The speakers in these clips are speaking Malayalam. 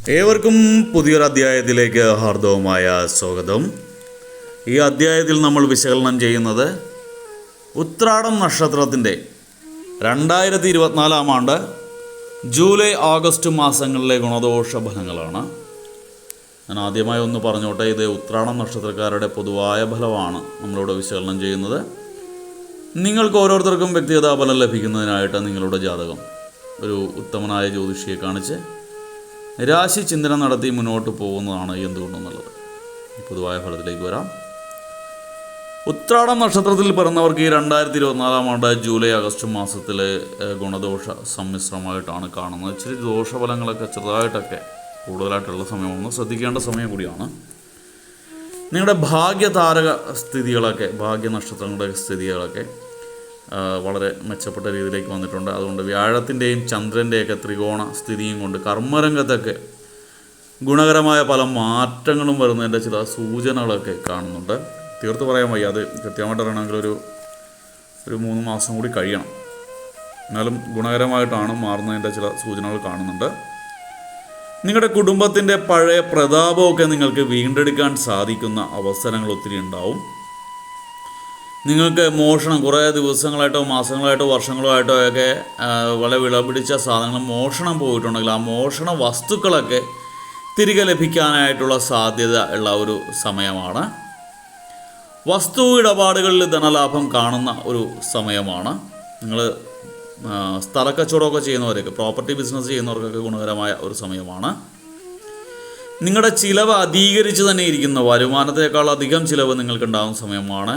ഏവർക്കും പുതിയൊരു അധ്യായത്തിലേക്ക് ഹാർദവമായ സ്വാഗതം. ഈ അധ്യായത്തിൽ നമ്മൾ വിശകലനം ചെയ്യുന്നത് ഉത്രാടം നക്ഷത്രത്തിൻ്റെ 2024 ആണ്ട് ജൂലൈ ആഗസ്റ്റ് മാസങ്ങളിലെ ഗുണദോഷ ഫലങ്ങളാണ്. ഞാൻ ആദ്യമായി ഒന്ന് പറഞ്ഞോട്ടെ, ഇത് ഉത്രാടം നക്ഷത്രക്കാരുടെ പൊതുവായ ഫലമാണ് നമ്മളിവിടെ വിശകലനം ചെയ്യുന്നത്. നിങ്ങൾക്ക് ഓരോരുത്തർക്കും വ്യക്തിഗത ഫലം ലഭിക്കുന്നതിനായിട്ട് നിങ്ങളുടെ ജാതകം ഒരു ഉത്തമനായ ജ്യോതിഷിയെ കാണിച്ച് രാശി ചിന്തനം നടത്തി മുന്നോട്ട് പോകുന്നതാണ് എന്തുകൊണ്ടെന്നുള്ളത്. പൊതുവായ ഫലത്തിലേക്ക് വരാം. ഉത്രാടം നക്ഷത്രത്തിൽ പിറന്നവർക്ക് ഈ 2024 ആണ്ട് ജൂലൈ ആഗസ്റ്റ് മാസത്തിലെ ഗുണദോഷ സമ്മിശ്രമായിട്ടാണ് കാണുന്നത്. ഇച്ചിരി ദോഷഫലങ്ങളൊക്കെ ചെറുതായിട്ടൊക്കെ കൂടുതലായിട്ടുള്ള സമയമാണ്, ശ്രദ്ധിക്കേണ്ട സമയം കൂടിയാണ്. നിങ്ങളുടെ ഭാഗ്യതാരക സ്ഥിതികളൊക്കെ, ഭാഗ്യ നക്ഷത്രങ്ങളുടെ സ്ഥിതികളൊക്കെ വളരെ മെച്ചപ്പെട്ട രീതിയിലേക്ക് വന്നിട്ടുണ്ട്. അതുകൊണ്ട് വ്യാഴത്തിൻ്റെയും ചന്ദ്രൻ്റെയൊക്കെ ത്രികോണ സ്ഥിതിയും കൊണ്ട് കർമ്മരംഗത്തൊക്കെ ഗുണകരമായ പല മാറ്റങ്ങളും വരുന്നതിൻ്റെ ചില സൂചനകളൊക്കെ കാണുന്നുണ്ട്. തീർത്ത് പറയാൻ വയ്യ, അത് കൃത്യമായിട്ട് അറിയണമെങ്കിൽ ഒരു 3 മാസം കൂടി കഴിയണം. എന്നാലും ഗുണകരമായിട്ടാണ് മാറുന്നതിൻ്റെ ചില സൂചനകൾ കാണുന്നുണ്ട്. നിങ്ങളുടെ കുടുംബത്തിൻ്റെ പഴയ പ്രതാപമൊക്കെ നിങ്ങൾക്ക് വീണ്ടെടുക്കാൻ സാധിക്കുന്ന അവസരങ്ങൾ ഒത്തിരി ഉണ്ടാവും. നിങ്ങൾക്ക് മോഷണം കുറേ ദിവസങ്ങളായിട്ടോ മാസങ്ങളായിട്ടോ വർഷങ്ങളോ ആയിട്ടോ ഒക്കെ വളരെ വിലപിടിച്ച സാധനങ്ങൾ മോഷണം പോയിട്ടുണ്ടെങ്കിൽ ആ മോഷണ വസ്തുക്കളൊക്കെ തിരികെ ലഭിക്കാനായിട്ടുള്ള സാധ്യത ഉള്ള ഒരു സമയമാണ്. വസ്തു ഇടപാടുകളിൽ ധനലാഭം കാണുന്ന ഒരു സമയമാണ്. നിങ്ങൾ സ്ഥലക്കച്ചവടമൊക്കെ ചെയ്യുന്നവരൊക്കെ, പ്രോപ്പർട്ടി ബിസിനസ് ചെയ്യുന്നവർക്കൊക്കെ ഗുണകരമായ ഒരു സമയമാണ്. നിങ്ങളുടെ ചിലവ് അധികരിച്ച് തന്നെ ഇരിക്കുന്ന, വരുമാനത്തേക്കാൾ അധികം ചിലവ് നിങ്ങൾക്കുണ്ടാകുന്ന സമയമാണ്.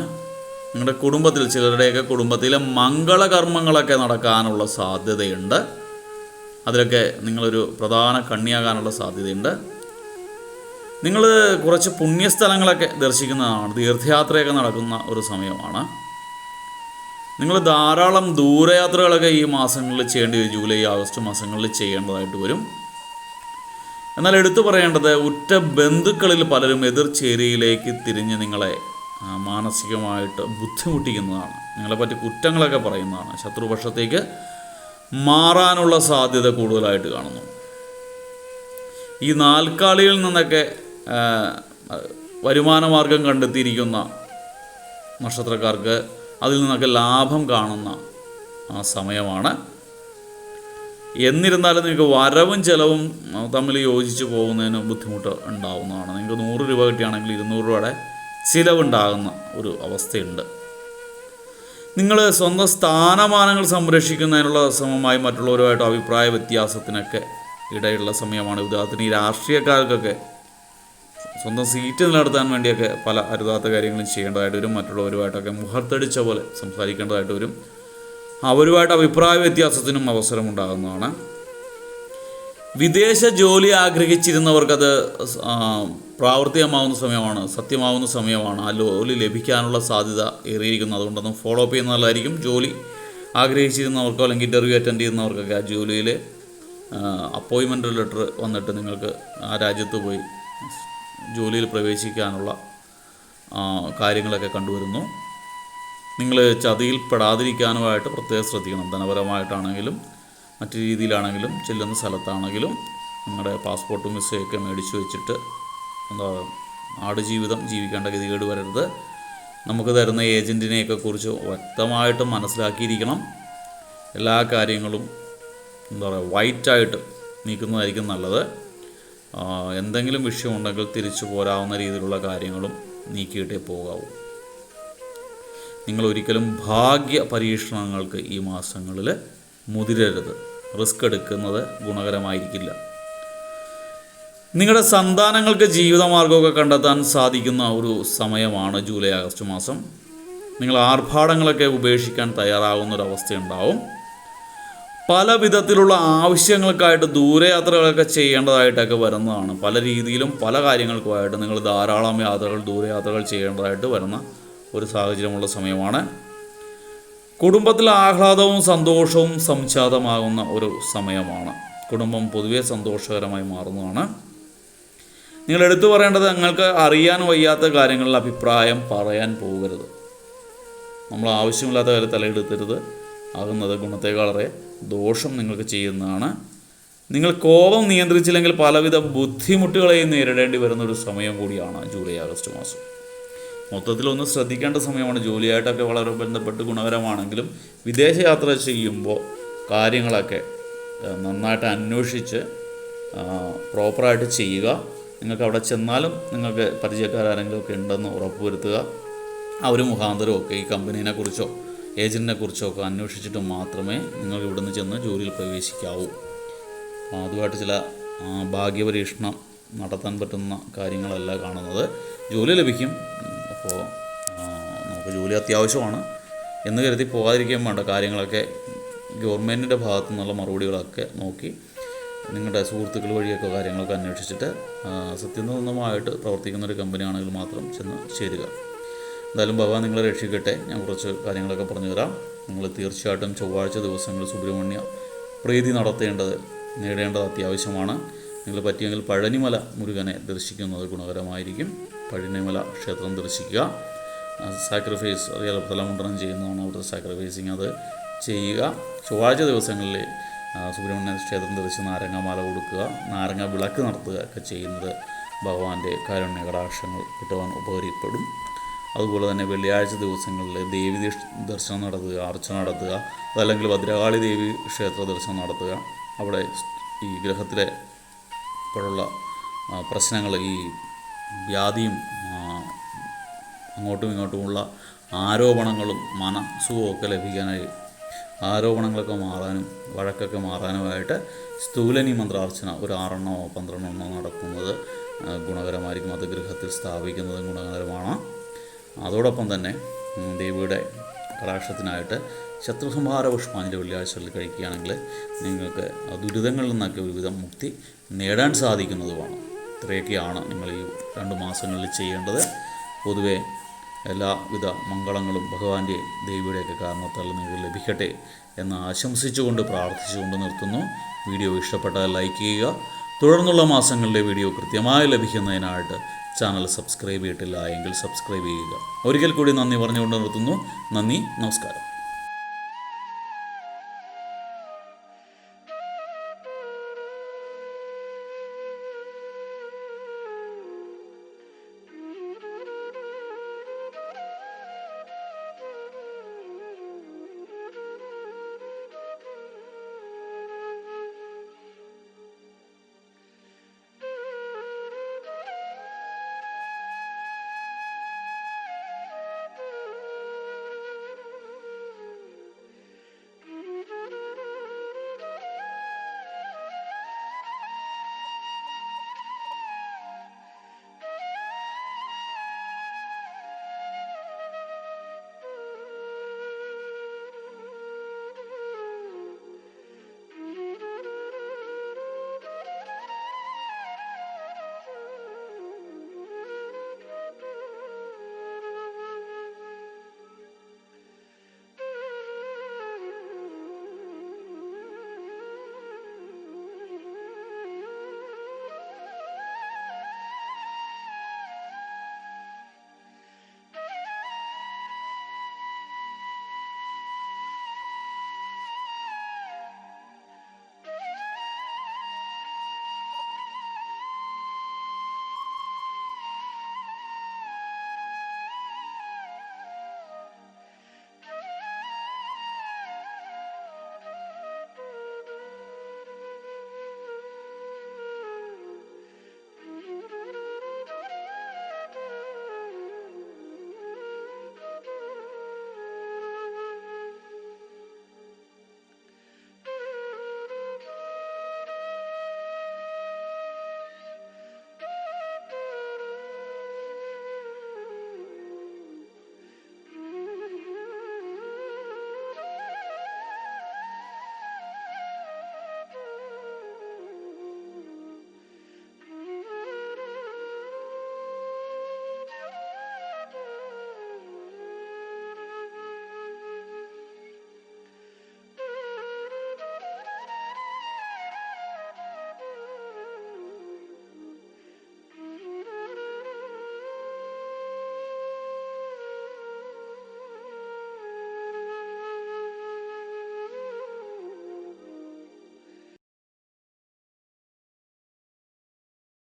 നിങ്ങളുടെ കുടുംബത്തിൽ, ചിലരുടെയൊക്കെ കുടുംബത്തിലെ മംഗളകർമ്മങ്ങളൊക്കെ നടക്കാനുള്ള സാധ്യതയുണ്ട്. അതിലൊക്കെ നിങ്ങളൊരു പ്രധാന കണ്ണിയാകാനുള്ള സാധ്യതയുണ്ട്. നിങ്ങൾ കുറച്ച് പുണ്യസ്ഥലങ്ങളൊക്കെ ദർശിക്കുന്നതാണ്, തീർത്ഥയാത്രയൊക്കെ നടക്കുന്ന ഒരു സമയമാണ്. നിങ്ങൾ ധാരാളം ദൂരയാത്രകളൊക്കെ ഈ മാസങ്ങളിൽ ചെയ്യേണ്ടി വരും, ജൂലൈ ആഗസ്റ്റ് മാസങ്ങളിൽ ചെയ്യേണ്ടതായിട്ട് വരും. എന്നാൽ എടുത്തു പറയേണ്ടത്, ഉറ്റ ബന്ധുക്കളിൽ പലരും എതിർചേരിയിലേക്ക് തിരിഞ്ഞ് നിങ്ങളെ മാനസികമായിട്ട് ബുദ്ധിമുട്ടിക്കുന്നതാണ്, നിങ്ങളെപ്പറ്റി കുറ്റങ്ങളൊക്കെ പറയുന്നതാണ്. ശത്രുപക്ഷത്തേക്ക് മാറാനുള്ള സാധ്യത കൂടുതലായിട്ട് കാണുന്നു. ഈ നാൽക്കാലിയിൽ നിന്നൊക്കെ വരുമാനമാർഗം കണ്ടെത്തിയിരിക്കുന്ന നക്ഷത്രക്കാർക്ക് അതിൽ നിന്നൊക്കെ ലാഭം കാണുന്ന സമയമാണ്. എന്നിരുന്നാലും നിങ്ങൾക്ക് വരവും ചിലവും തമ്മിൽ യോജിച്ച് പോകുന്നതിന് ബുദ്ധിമുട്ട് ഉണ്ടാവുന്നതാണ്. നിങ്ങൾക്ക് 100 രൂപ കിട്ടുകയാണെങ്കിൽ 200 രൂപയുടെ ചിലവുണ്ടാകുന്ന ഒരു അവസ്ഥയുണ്ട്. നിങ്ങൾ സ്വന്തം സ്ഥാനമാനങ്ങൾ സംരക്ഷിക്കുന്നതിനുള്ള ശ്രമമായി മറ്റുള്ളവരുമായിട്ട് അഭിപ്രായ വ്യത്യാസത്തിനൊക്കെ ഇടയുള്ള സമയമാണ്. ഉദാഹരണത്തിന് ഈ രാഷ്ട്രീയക്കാർക്കൊക്കെ സ്വന്തം സീറ്റ് നിലനിർത്താൻ വേണ്ടിയൊക്കെ പല അരുതാത്ത കാര്യങ്ങളും ചെയ്യേണ്ടതായിട്ട് വരും. മറ്റുള്ളവരുമായിട്ടൊക്കെ മുഖത്തടിച്ച പോലെ സംസാരിക്കേണ്ടതായിട്ട് വരും. അവരുമായിട്ട് അഭിപ്രായ വ്യത്യാസത്തിനും അവസരമുണ്ടാകുന്നതാണ്. വിദേശ ജോലി ആഗ്രഹിച്ചിരുന്നവർക്കത് പ്രാവർത്തികമാവുന്ന സമയമാണ്, സത്യമാവുന്ന സമയമാണ്. ആ ജോലി ലഭിക്കാനുള്ള സാധ്യത ഏറിയിരിക്കുന്നു. അതുകൊണ്ടൊന്നും ഫോളോ അപ്പ് ചെയ്യുന്നതായിരിക്കും. ജോലി ആഗ്രഹിച്ചിരുന്നവർക്കോ അല്ലെങ്കിൽ ഇൻ്റർവ്യൂ അറ്റൻഡ് ചെയ്യുന്നവർക്കൊക്കെ ആ ജോലിയിൽ അപ്പോയിൻമെൻ്റ് ലെറ്റർ വന്നിട്ട് നിങ്ങൾക്ക് ആ രാജ്യത്ത് പോയി ജോലിയിൽ പ്രവേശിക്കാനുള്ള കാര്യങ്ങളൊക്കെ കണ്ടുവരുന്നു. നിങ്ങൾ ചതിയിൽ പെടാതിരിക്കാനുമായിട്ട് പ്രത്യേകം ശ്രദ്ധിക്കണം. ധനപരമായിട്ടാണെങ്കിലും മറ്റു രീതിയിലാണെങ്കിലും ചെല്ലുന്ന സ്ഥലത്താണെങ്കിലും നിങ്ങളുടെ പാസ്പോർട്ടും വിസയൊക്കെ മേടിച്ചു വെച്ചിട്ട് ആടുജീവിതം ജീവിക്കേണ്ട ഗതികേട് വരരുത്. നമുക്ക് തരുന്ന ഏജൻറ്റിനെയൊക്കെ കുറിച്ച് വ്യക്തമായിട്ട് മനസ്സിലാക്കിയിരിക്കണം. എല്ലാ കാര്യങ്ങളും വൈറ്റായിട്ട് നീക്കുന്നതായിരിക്കും നല്ലത്. എന്തെങ്കിലും വിഷയമുണ്ടെങ്കിൽ തിരിച്ചു പോരാവുന്ന രീതിയിലുള്ള കാര്യങ്ങളും നീക്കിയിട്ടേ പോകാവൂ. നിങ്ങളൊരിക്കലും ഭാഗ്യ പരീക്ഷണങ്ങൾക്ക് ഈ മാസങ്ങളിൽ മുതിരരുത്. റിസ്ക് എടുക്കുന്നത് ഗുണകരമായിരിക്കില്ല. നിങ്ങളുടെ സന്താനങ്ങൾക്ക് ജീവിതമാർഗമൊക്കെ കണ്ടെത്താൻ സാധിക്കുന്ന ഒരു സമയമാണ് ജൂലൈ ആഗസ്റ്റ് മാസം. നിങ്ങൾ ആർഭാടങ്ങളൊക്കെ ഉപേക്ഷിക്കാൻ തയ്യാറാകുന്നൊരവസ്ഥയുണ്ടാവും. പല വിധത്തിലുള്ള ആവശ്യങ്ങൾക്കായിട്ട് ദൂരയാത്രകളൊക്കെ ചെയ്യേണ്ടതായിട്ടൊക്കെ വരുന്നതാണ്. പല രീതിയിലും പല കാര്യങ്ങൾക്കുമായിട്ട് നിങ്ങൾ ധാരാളം യാത്രകൾ, ദൂരയാത്രകൾ ചെയ്യേണ്ടതായിട്ട് വരുന്ന ഒരു സാഹചര്യമുള്ള സമയമാണ്. കുടുംബത്തിൽ ആഹ്ലാദവും സന്തോഷവും സംജാതമാകുന്ന ഒരു സമയമാണ്. കുടുംബം പൊതുവെ സന്തോഷകരമായി മാറുന്നതാണ്. നിങ്ങൾ എടുത്തു പറയേണ്ടത്, നിങ്ങൾക്ക് അറിയാൻ വയ്യാത്ത കാര്യങ്ങളിൽ അഭിപ്രായം പറയാൻ പോകരുത്. നമ്മൾ ആവശ്യമില്ലാത്ത കാര്യം തലയെടുത്തരുത്. ആകുന്നത് ഗുണത്തേക്കാളേറെ ദോഷം നിങ്ങൾക്ക് ചെയ്യുന്നതാണ്. നിങ്ങൾ കോപം നിയന്ത്രിച്ചില്ലെങ്കിൽ പലവിധ ബുദ്ധിമുട്ടുകളെയും നേരിടേണ്ടി വരുന്നൊരു സമയം കൂടിയാണ് ജൂലൈ ആഗസ്റ്റ് മാസം. മൊത്തത്തിലൊന്ന് ശ്രദ്ധിക്കേണ്ട സമയമാണ്. ജോലിയായിട്ടൊക്കെ വളരെ ബന്ധപ്പെട്ട് ഗുണകരമാണെങ്കിലും വിദേശയാത്ര ചെയ്യുമ്പോൾ കാര്യങ്ങളൊക്കെ നന്നായിട്ട് അന്വേഷിച്ച് പ്രോപ്പറായിട്ട് ചെയ്യുക. നിങ്ങൾക്ക് അവിടെ ചെന്നാലും നിങ്ങൾക്ക് പരിചയക്കാരെങ്കിലും ഒക്കെ ഉണ്ടെന്ന് ഉറപ്പുവരുത്തുക. അവർ മുഖാന്തരമൊക്കെ ഈ കമ്പനീനെ കുറിച്ചോ ഏജൻറ്റിനെ കുറിച്ചോ ഒക്കെ അന്വേഷിച്ചിട്ട് മാത്രമേ നിങ്ങൾക്ക് ഇവിടുന്ന് ചെന്ന് ജോലിയിൽ പ്രവേശിക്കാവൂ. അതുമായിട്ട് ചില ഭാഗ്യപരീക്ഷണം നടത്താൻ പറ്റുന്ന കാര്യങ്ങളല്ല കാണുന്നത്. ജോലി ലഭിക്കും. അപ്പോൾ നമുക്ക് ജോലി അത്യാവശ്യമാണ് എന്ന് കരുതി പോകാതിരിക്കാൻ വേണ്ട. കാര്യങ്ങളൊക്കെ ഗവൺമെൻറ്റിൻ്റെ ഭാഗത്തു നിന്നുള്ള മറുപടികളൊക്കെ നോക്കി നിങ്ങളുടെ സുഹൃത്തുക്കൾ വഴിയൊക്കെ കാര്യങ്ങളൊക്കെ അന്വേഷിച്ചിട്ട് സത്യസന്ധമായിട്ട് പ്രവർത്തിക്കുന്ന ഒരു കമ്പനിയാണെങ്കിൽ മാത്രം ചെന്ന് ചേരുക. എന്തായാലും ഭഗവാൻ നിങ്ങളെ രക്ഷിക്കട്ടെ. ഞാൻ കുറച്ച് കാര്യങ്ങളൊക്കെ പറഞ്ഞു തരാം. നിങ്ങൾ തീർച്ചയായിട്ടും ചൊവ്വാഴ്ച ദിവസങ്ങളിൽ സുബ്രഹ്മണ്യ പ്രീതി നേടേണ്ടത് അത്യാവശ്യമാണ്. നിങ്ങൾ പറ്റിയെങ്കിൽ പഴനിമല മുരുകനെ ദർശിക്കുന്നത് ഗുണകരമായിരിക്കും. പഴനിമല ക്ഷേത്രം ദർശിക്കുക. സാക്രിഫൈസ് അറിയാലോ, തലമുണ്ടനം ചെയ്യുന്നതാണ് അവിടുത്തെ സാക്രിഫൈസിങ്. അത് ചെയ്യുക. ചൊവ്വാഴ്ച ദിവസങ്ങളിൽ സുബ്രഹ്മണ്യ ക്ഷേത്രം ദർശിച്ച് നാരങ്ങാമാല കൊടുക്കുക, നാരങ്ങ വിളക്ക് നടത്തുക ഒക്കെ ചെയ്യുന്നത് ഭഗവാന്റെ കാരുണ്യ കടാക്ഷങ്ങൾ കിട്ടുവാൻ ഉപകരിപ്പെടും. അതുപോലെ തന്നെ വെള്ളിയാഴ്ച ദിവസങ്ങളിൽ ദേവി ദർശനം നടത്തുക, അർച്ചന നടത്തുക. അതല്ലെങ്കിൽ ഭദ്രകാളി ദേവി ക്ഷേത്ര ദർശനം നടത്തുക. അവിടെ ഈ ഗ്രഹത്തിലെ ഇപ്പോഴുള്ള പ്രശ്നങ്ങൾ, ഈ വ്യാധിയും അങ്ങോട്ടും ഇങ്ങോട്ടുമുള്ള ആരോപണങ്ങളും മനസ്സുഖമൊക്കെ ലഭിക്കാനായി, ആരോപണങ്ങളൊക്കെ മാറാനും വഴക്കൊക്കെ മാറാനുമായിട്ട് സ്ഥൂലനി മന്ത്രാർച്ചന ഒരു 6 12 നടക്കുന്നത് ഗുണകരമായിരിക്കും. അത് ഗൃഹത്തിൽ സ്ഥാപിക്കുന്നത് ഗുണകരമാണ്. അതോടൊപ്പം തന്നെ ദേവിയുടെ കടാക്ഷത്തിനായിട്ട് ശത്രുസംഹാര പുഷ്പാഞ്ജലി വെള്ളിയാഴ്ചകളിൽ കഴിക്കുകയാണെങ്കിൽ നിങ്ങൾക്ക് ദുരിതങ്ങളിൽ നിന്നൊക്കെ ഒരുവിധം മുക്തി നേടാൻ സാധിക്കുന്നതുമാണ്. ഇത്രയൊക്കെയാണ് നിങ്ങൾ ഈ 2 മാസങ്ങളിൽ ചെയ്യേണ്ടത്. പൊതുവെ എല്ലാവിധ മംഗളങ്ങളും ഭഗവാന്റെയും ദേവിയുടെയൊക്കെ കാരണത്താൽ നിങ്ങൾക്ക് ലഭിക്കട്ടെ എന്ന് ആശംസിച്ചുകൊണ്ട് പ്രാർത്ഥിച്ചുകൊണ്ട് നിർത്തുന്നു. വീഡിയോ ഇഷ്ടപ്പെട്ടാൽ ലൈക്ക് ചെയ്യുക. തുടർന്നുള്ള മാസങ്ങളിലെ വീഡിയോ കൃത്യമായി ലഭിക്കുന്നതിനായിട്ട് ചാനൽ സബ്സ്ക്രൈബ് ചെയ്തിട്ടില്ല എങ്കിൽ സബ്സ്ക്രൈബ് ചെയ്യുക. ഒരിക്കൽ കൂടി നന്ദി പറഞ്ഞുകൊണ്ട് നിർത്തുന്നു. നന്ദി, നമസ്കാരം.